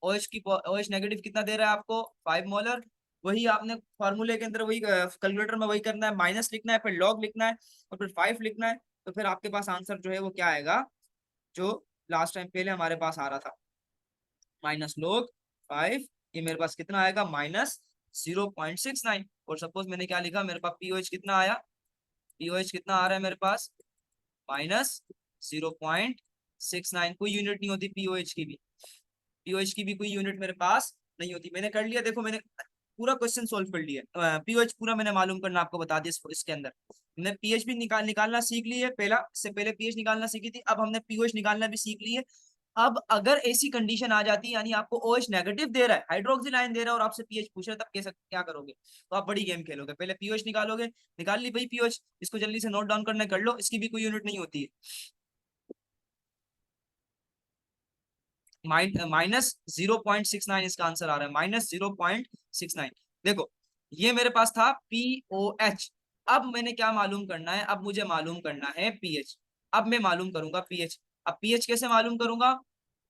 OH की, OH नेगेटिव कितना दे रहा है आपको, 5 मोलर। वही आपने फॉर्मूले के अंदर वही कैलकुलेटर में वही करना है, माइनस लिखना है, फिर लॉग लिखना है, और फिर 5 लिखना है। तो फिर आपके पास आंसर जो है वो क्या आएगा, जो लास्ट टाइम पहले हमारे पास आ रहा था, माइनस लॉग 5, ये मेरे पास कितना आएगा, -0.69। और सपोज मैंने क्या लिखा, मेरे पास POH कितना आया, POH कितना आ रहा है मेरे पास, -0.69। कोई यूनिट नहीं होती POH की भी, POH की भी कोई यूनिट मेरे पास नहीं होती। मैंने कर लिया, देखो मैंने पूरा क्वेश्चन सोल्व कर लिया, POH पूरा मैंने मालूम करना आपको बता दिया इसके अंदर। हमने पीएच भी निकालना सीख ली है, पहला से पहले पीएच निकालना सीखी थी, अब हमने POH निकालना भी सीख ली है। अब अगर ऐसी कंडीशन आ जाती है, यानी आपको OH नेगेटिव दे रहा है, हाइड्रोक्सिल आयन दे रहा है, और आपसे पीएच पूछ रहा है, तब कैसे क्या करोगे, तो आप बड़ी गेम खेलोगे। पहले POH निकालोगे, निकाल ली भाई POH, इसको जल्दी से नोट डाउन करने कर लो, इसकी भी कोई यूनिट नहीं होती है। -0.69 इसका आंसर आ रहा है, -0.69। देखो ये मेरे पास था POH। अब मैंने क्या मालूम करना है, अब मुझे मालूम करना है पीएच। अब मैं मालूम करूंगा पीएच। अब पीएच कैसे मालूम करूंगा,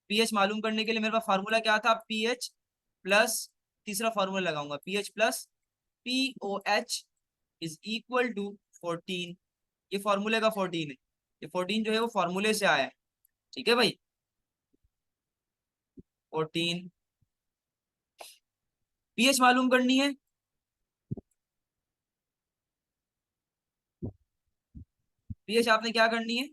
पीएच मालूम करने के लिए मेरे पास फार्मूला क्या था, पीएच प्लस, तीसरा फार्मूला लगाऊंगा, pH plus POH is equal to 14। ये फॉर्मूले का 14 है, ये 14 जो है वो फॉर्मूले से आया है, ठीक है भाई, 14। पीएच मालूम करनी है, पीएच आपने क्या करनी है,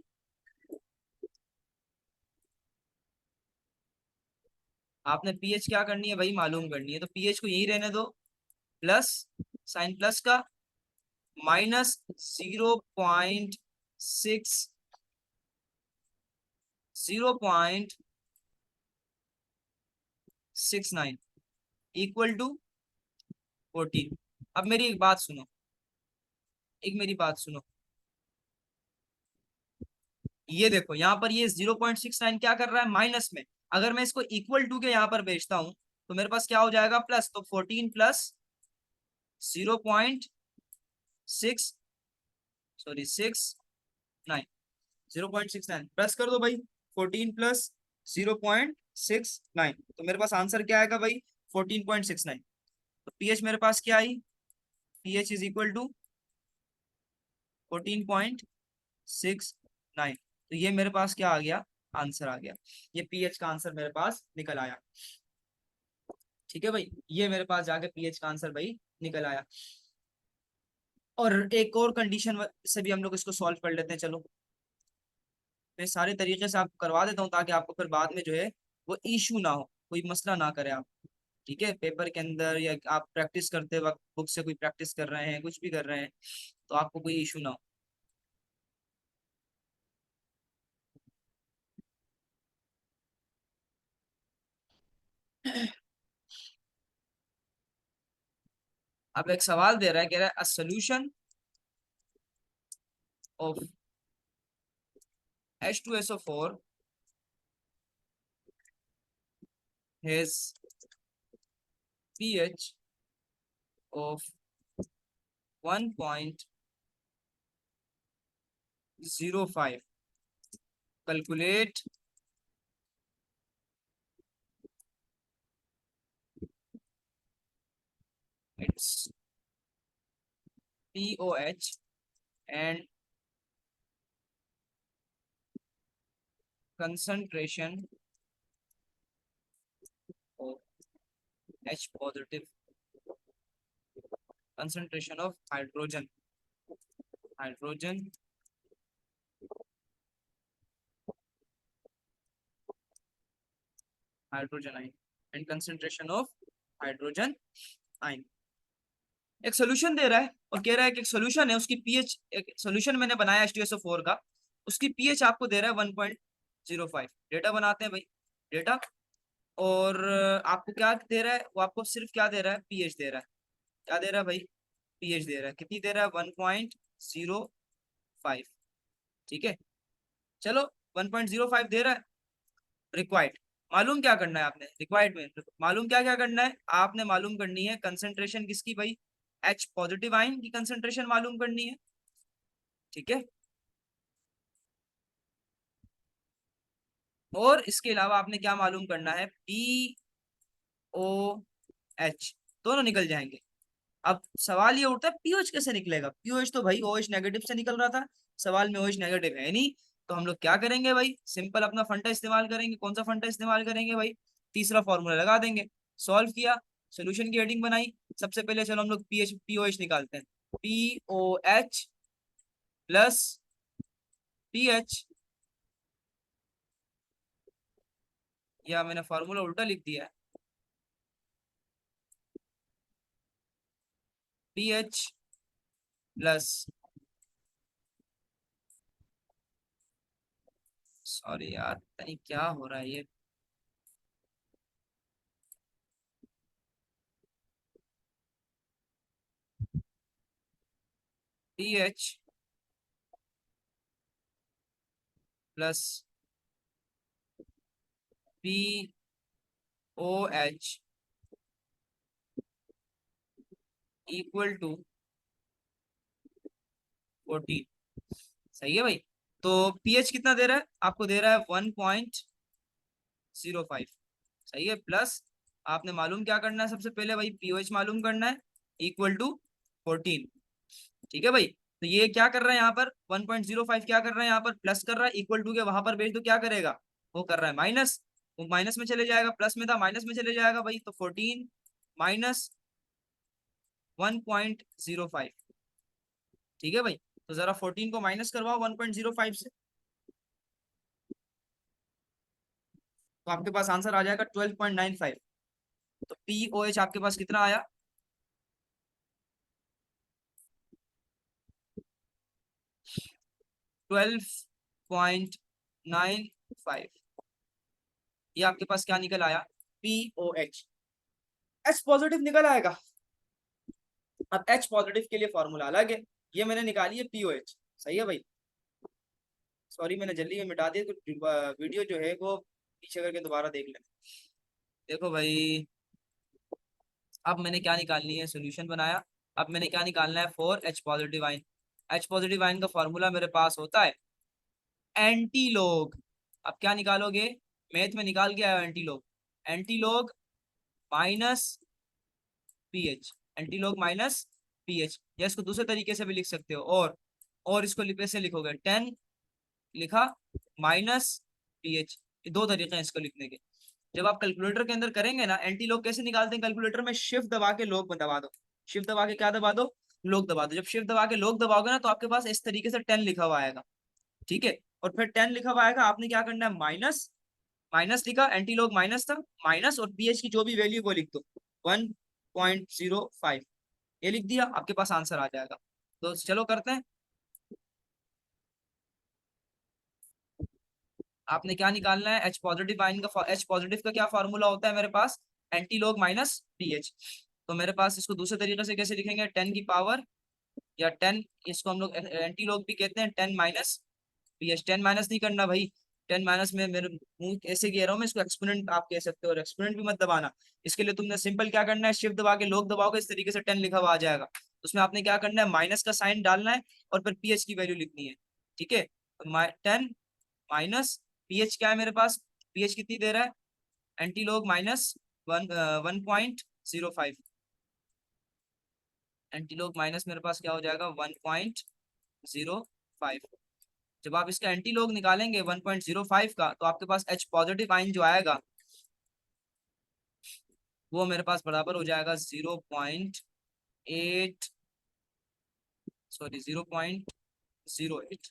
आपने पीएच क्या करनी है भाई, मालूम करनी है। तो पीएच को यही रहने दो, प्लस, साइन प्लस का, -0.6, 0.69 इक्वल टू 14। अब मेरी एक बात सुनो, एक मेरी बात सुनो, ये देखो यहाँ पर ये 0.69 क्या कर रहा है, माइनस में। अगर मैं इसको इक्वल टू के यहाँ पर भेजता हूं तो मेरे पास क्या हो जाएगा, प्लस। तो 14 प्लस 0.6, सॉरी 6, 9, 0.69 प्लस कर दो भाई, 14 प्लस 0.69, तो मेरे पास आंसर क्या आएगा भाई, 14.69। तो पीएच मेरे पास क्या आई, पीएच इज इक्वल टू 14.69। तो ये मेरे पास क्या आ गया, आंसर आ गया, ये पीएच का आंसर मेरे पास निकल आया, ठीक है भाई। ये मेरे पास जाके पीएच का आंसर भाई निकल आया। और एक और कंडीशन से भी हम लोग इसको सॉल्व कर लेते हैं। चलो मैं सारे तरीके से आपको करवा देता हूँ ताकि आपको फिर बाद में जो है वो इशू ना हो, कोई मसला ना करे आप। ठीक है, पेपर के अंदर या आप प्रैक्टिस करते वक्त बुक से कोई प्रैक्टिस कर रहे हैं, कुछ भी कर रहे हैं, तो आपको कोई इशू ना हो। अब एक सवाल दे रहा है, कह रहा है a solution of H2SO4 has pH of 1.05. Calculate its pOH and concentration of H positive, concentration of hydrogen hydrogen ion and concentration of hydrogen ion। एक सोल्यूशन दे रहा है और कह रहा है कि एक सोल्यूशन है, उसकी पीएच, एक सोल्यूशन मैंने बनाया H2SO4 का, उसकी पीएच आपको दे रहा है 1.05। डेटा बनाते हैं भाई, डेटा। और आपको क्या दे रहा है, वो आपको सिर्फ क्या दे रहा है, पीएच दे रहा है। क्या दे रहा है भाई, पीएच दे रहा है। कितनी दे रहा है, 1.05। ठीक है, चलो 1.05 दे रहा है। रिक्वायर्ड मालूम क्या करना है आपने, रिक्वायर्ड में मालूम क्या क्या करना है, आपने मालूम करनी है कंसंट्रेशन किसकी भाई, H पॉजिटिव आयन की कंसंट्रेशन मालूम करनी है। ठीक है, और इसके अलावा आपने क्या मालूम करना है, POH दोनों निकल जाएंगे। अब सवाल ये उठता है पीओएच कैसे निकलेगा, पीओएच तो भाई ओएच नेगेटिव से निकल रहा था, सवाल में ओएच नेगेटिव है नहीं। तो हम लोग क्या करेंगे भाई, सिंपल अपना फंडा इस्तेमाल करेंगे। कौन सा फंडा इस्तेमाल करेंगे भाई, तीसरा फॉर्मूला लगा देंगे। सॉल्व किया, सोल्यूशन की हेडिंग बनाई। सबसे पहले चलो हम लोग पीओएच निकालते हैं। पीओएच प्लस पीएच, या मैंने फॉर्मूला उल्टा लिख दिया है, पीएच प्लस, सॉरी यार पता नहीं क्या हो रहा है ये, pH plus pOH equal to 14। सही है भाई। तो पीएच कितना दे रहा है, आपको दे रहा है 1.05। सही है, प्लस आपने मालूम क्या करना है, सबसे पहले भाई पीओएच मालूम करना है, इक्वल टू 14। ठीक है भाई, तो ये क्या कर रहा है यहाँ पर, 1.05 क्या कर रहा है यहाँ पर, प्लस कर रहा है, इक्वल टू के वहां पर भेज दो क्या करेगा, वो कर रहा है माइनस। वो माइनस में चले जाएगा, प्लस में था माइनस में चले जाएगा भाई, तो 14 माइनस 1.05। ठीक है भाई, तो जरा 14 को माइनस करवाओ 1.05 से, तो आपके पास आंसर आ जाएगा 12.95। तो पीओएच आपके पास कितना आया, 12.95। ये आपके पास क्या निकल आया, पीओएच। एच पॉजिटिव निकल आएगा। अब एच पॉजिटिव के लिए फॉर्मूला अलग है, ये मैंने निकाली है पीओएच। सही है भाई, सॉरी मैंने जल्दी में मिटा दिया, तो वीडियो जो है वो पीछे करके दोबारा देख लेना। देखो भाई, अब मैंने क्या निकालनी है, सोल्यूशन बनाया। अब मैंने क्या निकालना है, for H positive ion. H positive ion का फॉर्मूला मेरे पास होता है एंटी लॉग। अब क्या निकालोगे, मैथ में निकाल के आया anti log, anti log minus pH, anti log minus pH. या इसको दूसरे तरीके से भी लिख सकते हो, और इसको कैसे लिखोगे, 10 लिखा माइनस पीएच। ये दो तरीके हैं इसको लिखने के। जब आप कैलकुलेटर के अंदर करेंगे ना, एंटी लॉग कैसे निकालते हैं, कैलकुलेटर में शिफ्ट दबा के लॉग दबा दो, शिफ्ट दबा के क्या दबा दो, लोग दबा दो। जब शिफ्ट दबा के लोग दबाओगे ना तो आपके पास इस तरीके से 10 लिखा हुआ आएगा, ठीक है। और फिर 10 लिखा हुआ आएगा, आपने क्या करना है, माइनस, माइनस लिखा, एंटी लॉग माइनस था, माइनस और पीएच की जो भी वैल्यू वो लिख दो 1.05, ये लिख दिया, आपके पास आंसर आ जाएगा। तो चलो करते हैं। आपने क्या निकालना है, एच पॉजिटिव आयन का, एच पॉजिटिव का क्या फॉर्मूला होता है मेरे पास, एंटी लॉग माइनस पीएच। तो मेरे पास इसको दूसरे तरीके से कैसे लिखेंगे, 10 की पावर या 10, इसको हम लोग एंटी लॉग भी कहते हैं, 10 माइनस पीएच। 10 माइनस नहीं करना भाई, 10 माइनस में मेरे मुंह ऐसे कह रहा हूँ मैं, इसको एक्सपोनेंट आप कह सकते हो, और एक्सपोनेंट भी मत दबाना। इसके लिए तुमने सिंपल क्या करना है, शिफ्ट दबा के लोग दबाओगे, इस तरीके से 10 लिखा हुआ आ जाएगा। उसमें आपने क्या करना है, माइनस का साइन डालना है और फिर पीएच की वैल्यू लिखनी है, ठीक है। 10 माइनस पीएच क्या है मेरे पास, पीएच कितनी दे रहा है, anti log minus 1.05, anti log minus मेरे पास क्या हो जाएगा 1.05। जब आप इसका एंटी लॉग निकालेंगे 1.05 का, तो आपके पास एच पॉजिटिव आइन जो आएगा वो मेरे पास बराबर हो जाएगा 0.8, सॉरी 0.08,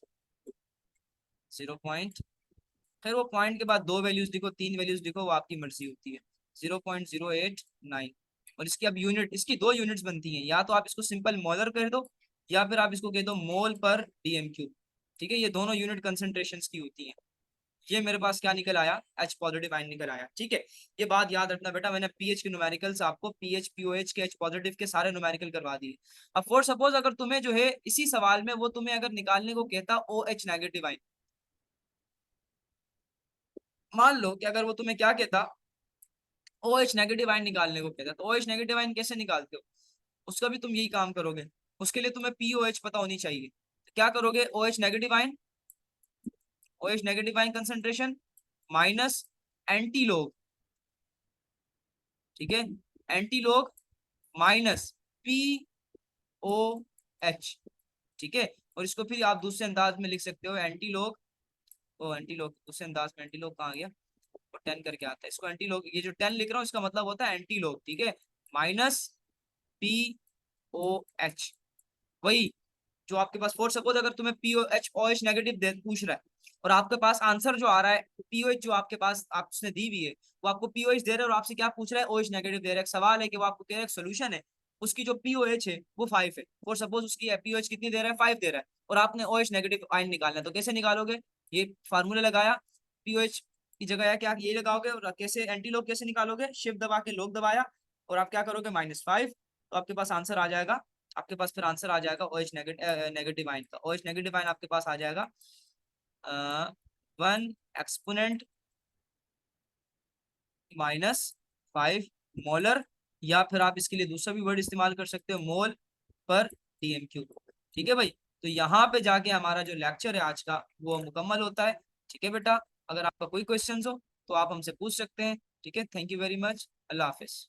0. फिर वो पॉइंट के बाद दो वैल्यूज लिखो, तीन वैल्यूज लिखो, वो आपकी मर्जी होती है, 0.089। और इसकी अब यूनिट, इसकी दो यूनिट्स बनती हैं, या तो आप इसको सिंपल मोलर कह दो या फिर आप इसको कह दो मोल पर डीएम क्यूब, ठीक है। ये दोनों यूनिट कंसेंट्रेशन की होती हैं। ये मेरे पास क्या निकल आया, एच पॉजिटिव आयन निकल आया, ठीक है। ये बात याद रखना बेटा, मैंने पीएच के न्यूमेरिकल्स आपको, पीएच पीओएच के एच पॉजिटिव के सारे न्यूमेरिकल करवा दिए। अब फॉर सपोज अगर तुम्हें जो है इसी सवाल में वो तुम्हें अगर निकालने को कहता ओ एच नेगेटिव आयन, मान लो कि अगर वो तुम्हें क्या कहता, ओ एच नेगेटिव आयन निकालने को कहता, तो ओ एच नेगेटिव आयन कैसे निकालते हो, उसका भी तुम यही काम करोगे। उसके लिए तुम्हें पीओएच पता होनी चाहिए। तो क्या करोगे, O H negative ion, O H negative ion concentration minus antilog, ठीक है, एंटी लोग माइनस पी ओ एच, ठीक है। और इसको फिर आप दूसरे अंदाज में लिख सकते हो, एंटी लोग, ओ एंटी लोग दूसरे अंदाज में, एंटी लोग कहाँ गया, और 10 करके आता है, इसको एंटी लोग, ये जो 10 लिख रहा हूँ इसका मतलब होता है एंटी लोग, ठीक है, माइनस पी ओ एच। वही जो आपके पास, फोर सपोज अगर तुम्हें pOH O H negative पूछ रहा है और आपके पास आंसर जो आ रहा है पीओएच, जो आपके पास आप उसने दी हुई है वो आपको पीओएच दे रहा है, और आपसे क्या पूछ रहा है, ओएच नेगेटिव दे रहा है। एक सवाल है कि वो आपको कह रहा है सोल्यूशन है, उसकी जो पीओएच है वो 5 है, और सपोज उसकी पीओएच कितनी दे रहा है, 5 दे रहा है, और आपने ओएच नेगेटिव आयन निकालना है, तो कैसे निकालोगे, ये फार्मूला लगाया, पीओएच की जगह या क्या ये लगाओगे, और कैसे एंटी लॉग कैसे निकालोगे, शिफ्ट दबा के लॉग दबाया, और आप क्या करोगे, -5, तो आपके पास आंसर आ जाएगा, आपके पास फिर आंसर आ जाएगा ओ एच नेगेटिव आयन का। ओ एच नेगेटिव आयन आपके पास आ जाएगा 1 एक्सपोनेंट -5 मोलर, या फिर आप इसके लिए दूसरा भी वर्ड इस्तेमाल कर सकते हो, मोल पर डीएम क्यूब, ठीक है भाई। तो यहाँ पे जाके हमारा जो लेक्चर है आज का वो मुकम्मल होता है, ठीक है बेटा। अगर आपका कोई क्वेश्चन हो तो आप हमसे पूछ सकते हैं, ठीक है। Thank you very much, Allah Hafiz.